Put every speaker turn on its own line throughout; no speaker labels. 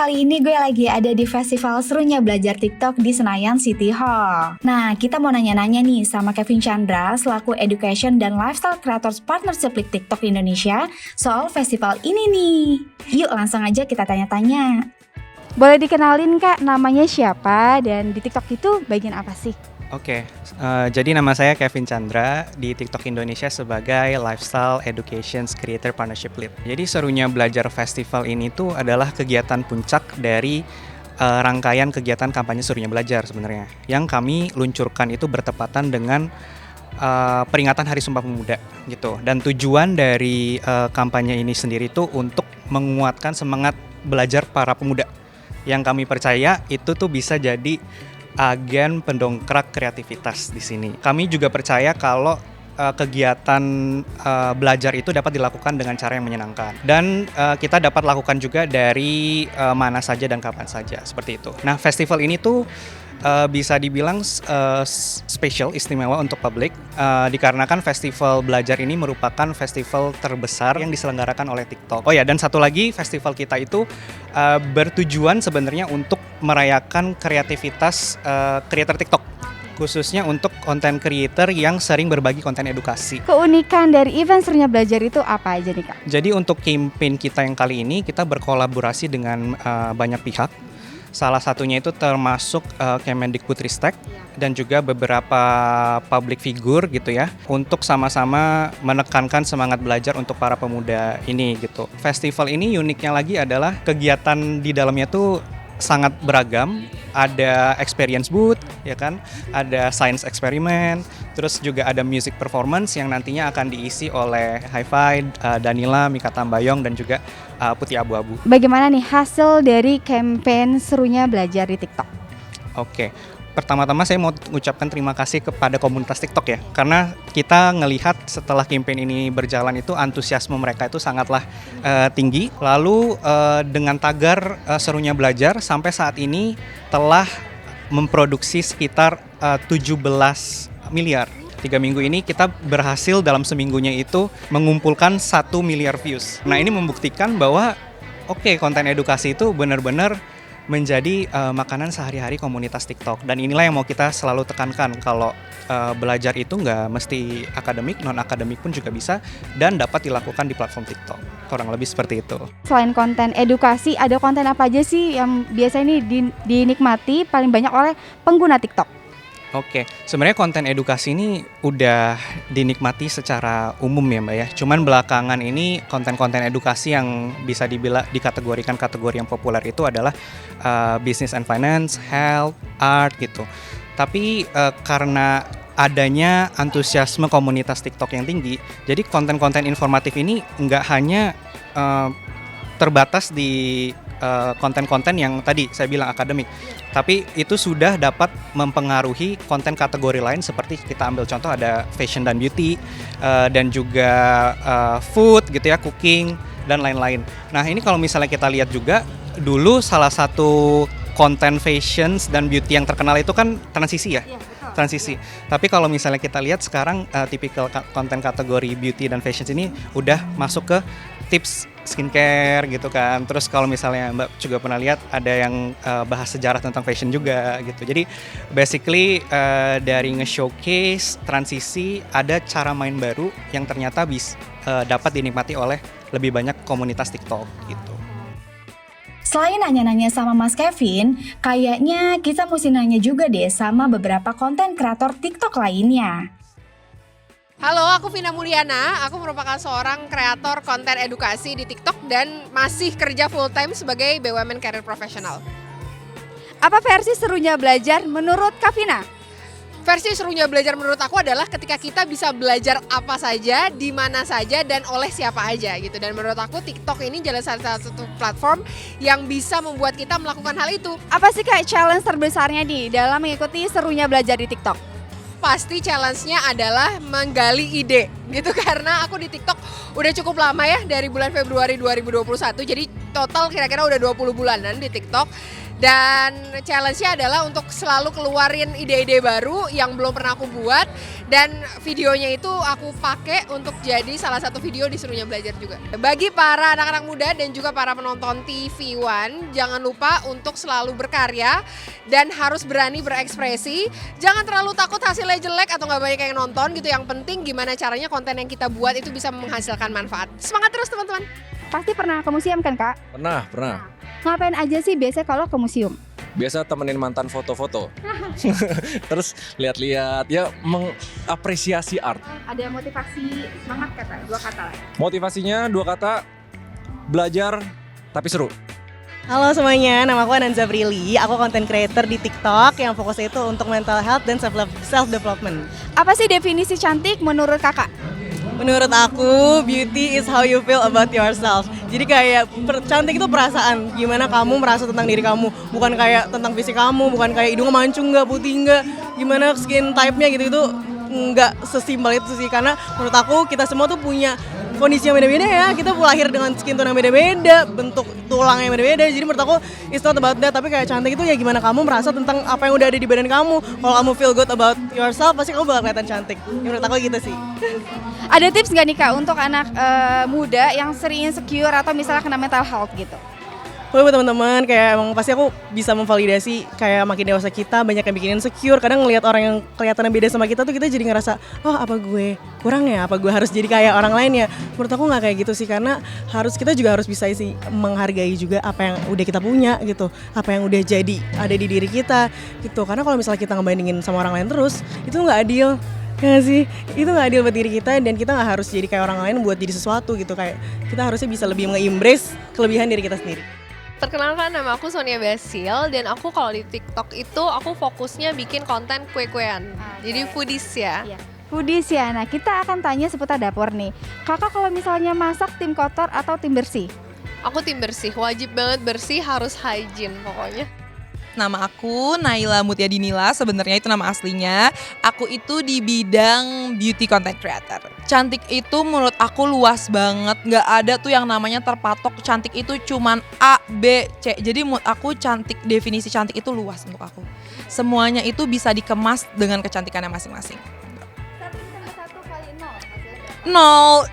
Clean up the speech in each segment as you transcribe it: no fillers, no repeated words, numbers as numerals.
kali ini gue lagi ada di festival serunya belajar TikTok di Senayan City Hall. Nah, kita mau nanya-nanya nih sama Kevin Chandra selaku Education dan Lifestyle Creators Partnership League TikTok Indonesia soal festival ini nih. Yuk langsung aja kita tanya-tanya.
Boleh dikenalin Kak, namanya siapa dan di TikTok itu bagian apa sih?
Oke, jadi nama saya Kevin Chandra di TikTok Indonesia sebagai Lifestyle Education Creator Partnership Lead. Jadi serunya belajar festival ini tuh adalah kegiatan puncak dari rangkaian kegiatan kampanye serunya belajar sebenarnya. Yang kami luncurkan itu bertepatan dengan peringatan Hari Sumpah Pemuda gitu. Dan tujuan dari kampanye ini sendiri tuh untuk menguatkan semangat belajar para pemuda. Yang kami percaya itu tuh bisa jadi agen pendongkrak kreativitas di sini. Kami juga percaya kalau kegiatan belajar itu dapat dilakukan dengan cara yang menyenangkan. Dan kita dapat lakukan juga dari mana saja dan kapan saja, seperti itu. Nah, festival ini tuh bisa dibilang spesial, istimewa untuk publik, dikarenakan festival belajar ini merupakan festival terbesar yang diselenggarakan oleh TikTok. Oh ya, dan satu lagi, festival kita itu bertujuan sebenarnya untuk merayakan kreativitas creator TikTok, khususnya untuk konten creator yang sering berbagi konten edukasi.
Keunikan dari event serunya belajar itu apa aja nih Kak?
Jadi untuk campaign kita yang kali ini, kita berkolaborasi dengan banyak pihak. Salah satunya itu termasuk Kemendikbudristek dan juga beberapa public figure gitu ya, untuk sama-sama menekankan semangat belajar untuk para pemuda ini gitu. Festival ini uniknya lagi adalah kegiatan di dalamnya tuh sangat beragam. Ada experience booth, ya kan? Ada science experiment, terus juga ada music performance yang nantinya akan diisi oleh Hi-Fi, Danila, Mika Tambayong, dan juga Putih Abu-Abu.
Bagaimana nih hasil dari campaign serunya belajar di TikTok?
Oke. Pertama-tama saya mau mengucapkan terima kasih kepada komunitas TikTok ya, karena kita ngelihat setelah campaign ini berjalan itu antusiasme mereka itu sangatlah tinggi. Lalu dengan tagar serunya belajar sampai saat ini telah memproduksi sekitar 17 miliar. 3 minggu ini kita berhasil dalam seminggunya itu mengumpulkan 1 miliar views. Nah, ini membuktikan bahwa konten edukasi itu benar-benar menjadi makanan sehari-hari komunitas TikTok. Dan inilah yang mau kita selalu tekankan, kalau belajar itu nggak mesti akademik, non-akademik pun juga bisa dan dapat dilakukan di platform TikTok. Kurang lebih seperti itu.
Selain konten edukasi, ada konten apa aja sih yang biasa ini dinikmati paling banyak oleh pengguna TikTok?
Oke, sebenarnya konten edukasi ini udah dinikmati secara umum ya Mbak ya. Cuman belakangan ini konten-konten edukasi yang bisa dikategorikan kategori yang populer itu adalah business and finance, health, art gitu. Tapi karena adanya antusiasme komunitas TikTok yang tinggi, jadi konten-konten informatif ini nggak hanya terbatas di konten-konten yang tadi saya bilang akademik, tapi itu sudah dapat mempengaruhi konten kategori lain, seperti kita ambil contoh ada fashion dan beauty, dan juga food gitu ya, cooking dan lain-lain. Nah, ini kalau misalnya kita lihat juga, dulu salah satu konten fashion dan beauty yang terkenal itu kan transisi ya. Transisi. Tapi kalau misalnya kita lihat sekarang tipikal konten kategori beauty dan fashion ini udah masuk ke tips skincare gitu kan. Terus kalau misalnya Mbak juga pernah lihat ada yang bahas sejarah tentang fashion juga gitu. Jadi basically dari nge-showcase transisi, ada cara main baru yang ternyata dapat dinikmati oleh lebih banyak komunitas TikTok gitu.
Selain nanya-nanya sama Mas Kevin, kayaknya kita mesti nanya juga deh sama beberapa konten kreator TikTok lainnya.
Halo, aku Vina Mulyana. Aku merupakan seorang kreator konten edukasi di TikTok dan masih kerja full time sebagai BUMN Career Professional.
Apa versi serunya belajar menurut Kak Vina?
Versi serunya belajar menurut aku adalah ketika kita bisa belajar apa saja, di mana saja, dan oleh siapa aja gitu. Dan menurut aku TikTok ini adalah salah satu platform yang bisa membuat kita melakukan hal itu.
Apa sih Kak challenge terbesarnya nih dalam mengikuti serunya belajar di TikTok?
Pasti challenge-nya adalah menggali ide gitu, karena aku di TikTok udah cukup lama ya, dari bulan Februari 2021. Jadi total kira-kira udah 20 bulanan di TikTok. Dan challenge-nya adalah untuk selalu keluarin ide-ide baru yang belum pernah aku buat. Dan videonya itu aku pakai untuk jadi salah satu video di Serunya Belajar juga. Bagi para anak-anak muda dan juga para penonton TV One, jangan lupa untuk selalu berkarya dan harus berani berekspresi. Jangan terlalu takut hasilnya jelek atau nggak banyak yang nonton gitu. Yang penting gimana caranya konten yang kita buat itu bisa menghasilkan manfaat. Semangat terus teman-teman!
Pasti pernah ke museum kan Kak?
Pernah.
Ngapain aja sih biasanya kalau ke museum?
Biasa temenin mantan foto-foto. Terus lihat-lihat, ya mengapresiasi art.
Ada motivasi semangat kata, 2 kata lah.
Motivasinya 2 kata, belajar tapi seru.
Halo semuanya, nama aku Ananza Brili. Aku content creator di TikTok yang fokusnya itu untuk mental health dan self development.
Apa sih definisi cantik menurut Kakak?
Menurut aku, beauty is how you feel about yourself. Jadi kayak cantik itu perasaan, gimana kamu merasa tentang diri kamu. Bukan kayak tentang fisik kamu, bukan kayak hidungnya mancung nggak, putih nggak, gimana skin type-nya gitu. Itu nggak sesimpel itu sih. Karena menurut aku kita semua tuh punya kondisi yang beda-beda ya. Kita lahir dengan skin tone yang beda-beda, bentuk tulang yang beda-beda. Jadi menurut aku it's not about that. Tapi kayak cantik itu ya gimana kamu merasa tentang apa yang udah ada di badan kamu. Kalau kamu feel good about yourself, pasti kamu bakal kelihatan cantik. Ya, menurut aku gitu sih.
Ada tips nggak nih Kak untuk anak muda yang sering insecure atau misalnya kena mental health gitu?
Buat teman-teman, kayak emang pasti aku bisa memvalidasi kayak makin dewasa kita banyak yang bikin insecure. Kadang ngelihat orang yang kelihatan beda sama kita tuh kita jadi ngerasa, oh apa gue kurang ya, apa gue harus jadi kayak orang lain ya. Menurut aku nggak kayak gitu sih, karena kita juga harus bisa sih menghargai juga apa yang udah kita punya gitu, apa yang udah jadi ada di diri kita gitu. Karena kalau misalnya kita ngebandingin sama orang lain terus, itu nggak adil. Ya gak sih, itu gak adil buat diri kita dan kita gak harus jadi kayak orang lain buat jadi sesuatu gitu. Kayak kita harusnya bisa lebih nge-embrace kelebihan diri kita sendiri.
Perkenalkan, nama aku Sonia Basil dan aku kalau di TikTok itu aku fokusnya bikin konten kue-kuean. Jadi foodies ya.
Foodies ya, nah kita akan tanya seputar dapur nih. Kakak kalau misalnya masak tim kotor atau tim bersih?
Aku tim bersih, wajib banget bersih, harus hygiene pokoknya.
Nama aku Naila Mutyadinila, sebenarnya itu nama aslinya. Aku itu di bidang beauty content creator. Cantik itu menurut aku luas banget, nggak ada tuh yang namanya terpatok. Cantik itu cuman A, B, C. Jadi menurut aku definisi cantik itu luas untuk aku. Semuanya itu bisa dikemas dengan kecantikannya masing-masing.
1 kali 0
Nol.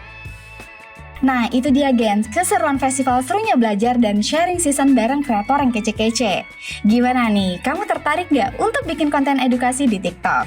Nah, itu dia gens, keseruan festival Serunya Belajar dan sharing season bareng kreator yang kece-kece. Gimana nih, kamu tertarik nggak untuk bikin konten edukasi di TikTok?